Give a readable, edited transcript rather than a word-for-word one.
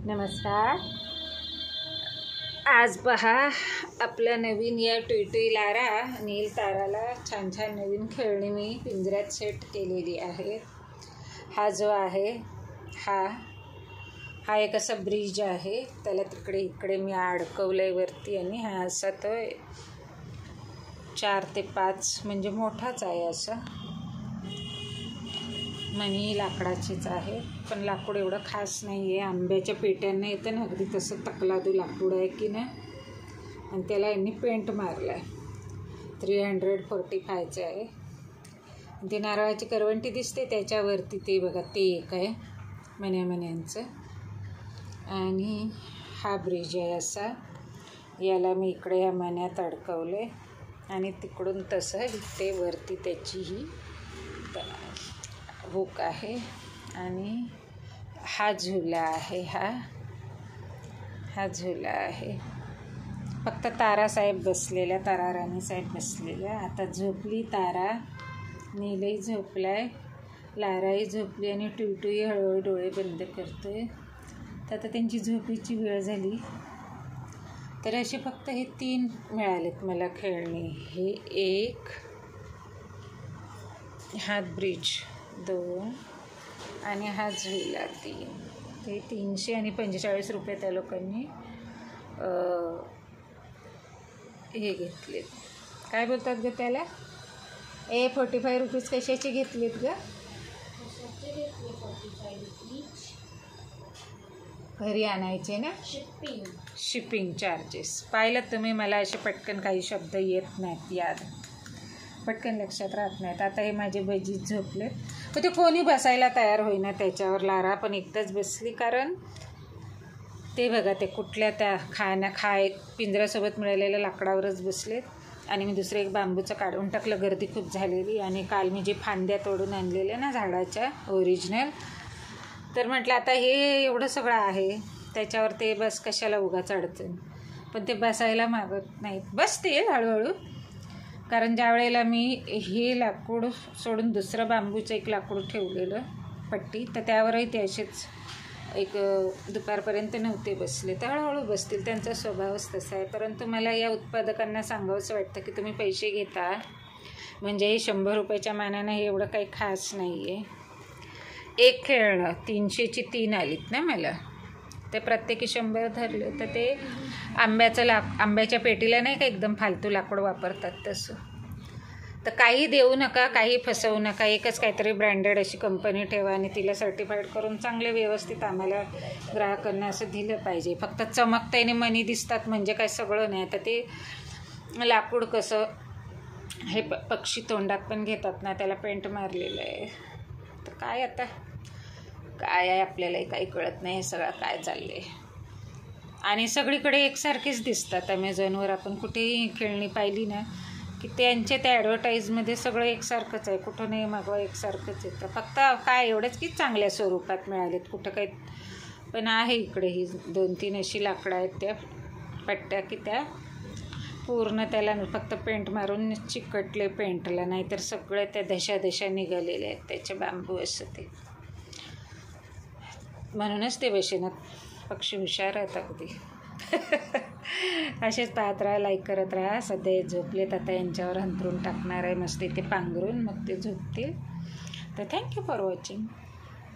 नमस्कार. आज पहा आपल्या नवीन या टुईटुई लारा नील ताराला छान छान नवीन खेळणी मी पिंजऱ्यात सेट केलेली आहे. हा जो आहे हा एक असा ब्रिज आहे, त्याला इकडे मी अडकवलंय वरती आणि हा असा तो 4 ते 5 म्हणजे मोठाच आहे. असा मणी लाकडाचीच आहे, पण लाकूड एवढं खास नाही आहे. आंब्याच्या पेट्यांना येतं ना अगदी तसं तकलादू लाकूड आहे की नाही. आणि त्याला यांनी पेंट मारला आहे. 345चं आहे. ते नारळाची करवंटी दिसते त्याच्यावरती ते बघा ते एक आहे मण्यांचं. आणि हा ब्रिज आहे असा, याला मी इकडे या मण्यात अडकवले आणि तिकडून तसं ते वरती त्याची ही हुक आहे. आणि हा झुला आहे, हा झुला आहे. फक्त तारासाहेब बसलेल्या, तारा राणीसाहेब बसलेल्या. आता झोपली तारा, नीलही झोपलाय, लाराही झोपली आणि टुईटुई हळूहळू डोळे बंद करतोय. तर आता त्यांची झोपेची वेळ झाली. तर असे फक्त हे 3 मिळालेत मला खेळणे. हे एक, हा ब्रिज 2 आणि हा झुला 3. ते 345 रुपये त्या लोकांनी हे घेतलेत. काय बोलतात ग त्याला? 45 रुपीज कशाचे घेतलेत ग? घरी आणायचे ना, शिपिंग चार्जेस. पाहिलं तुम्ही, मला असे पटकन काही शब्द येत नाहीत, याद पटकन लक्षात राहत नाहीत. आता हे माझे भजी झोपले, पण ते कोणी बसायला तयार होईना त्याच्यावर. लारा पण एकदाच बसली, कारण ते बघा ते कुठल्या त्या पिंजऱ्यासोबत मिळालेल्या लाकडावरच बसलेत. आणि मी दुसरं एक बांबूचं काढून टाकलं, गर्दी खूप झालेली. आणि काल मी जे फांद्या तोडून आणलेल्या ना झाडाच्या ओरिजिनल, तर म्हटलं आता हे एवढं सगळं आहे त्याच्यावर ते बस कशाला उगाच अडचण. पण ते बसायला मागत नाहीत. बसतील हळूहळू, कारण ज्या वेळेला मी हे लाकूड सोडून दुसरं बांबूचं एक लाकूड ठेवलेलं पट्टी, तर त्यावरही ते असेच एक दुपारपर्यंत नव्हते बसले. तर हळूहळू बसतील, त्यांचा स्वभावच तसा आहे. परंतु मला या उत्पादकांना सांगावंसं वाटतं की तुम्ही पैसे घेता म्हणजे हे 100 रुपयाच्या मानानं हे एवढं काही खास नाही आहे. एक खेळणं 300ची 3 आलीत ना मला, ते प्रत्येकी 100 धरलं. तर ते आंब्याच्या पेटीला नाही का एकदम फालतू लाकूड वापरतात तसं. तर काही देऊ नका, काही फसवू नका. एकच काहीतरी ब्रँडेड अशी कंपनी ठेवा आणि तिला सर्टिफाईड करून चांगले व्यवस्थित आम्हाला ग्राहकांना असं दिलं पाहिजे. फक्त चमकतेने मनी दिसतात म्हणजे काय सगळं नाही. तर ते लाकूड कसं हे पक्षी तोंडात पण घेतात ना, त्याला पेंट मारलेलं आहे. तर काय आता काय आहे आपल्यालाही काही कळत नाही हे सगळं काय चाललं आहे. आणि सगळीकडे एकसारखेच दिसतात. ॲमेझॉनवर आपण कुठेही खेळणी पाहिली ना की त्यांच्या त्या ॲडव्हर्टाईजमध्ये सगळं एकसारखंच आहे. कुठं नाही मागवा एकसारखंच येतं. फक्त काय एवढंच की चांगल्या स्वरूपात मिळालेत, कुठं काही. पण आहे इकडे ही 2-3 अशी लाकडं आहेत त्या पट्ट्या की त्या पूर्ण त्याला फक्त पेंट मारून चिकटले पेंटला, नाहीतर सगळं त्या दशा निघालेल्या आहेत त्याचे बांबू असं. ते म्हणूनच ते बसेनात. पक्षी हुशार आहेत अगदी. असेच पाहत राहा, लाईक करत राहा. सध्या झोपलेत, आता यांच्यावर अंथरून टाकणार आहे मस्त इथे पांघरून, मग ते झोपतील. तर थँक्यू फॉर वॉचिंग.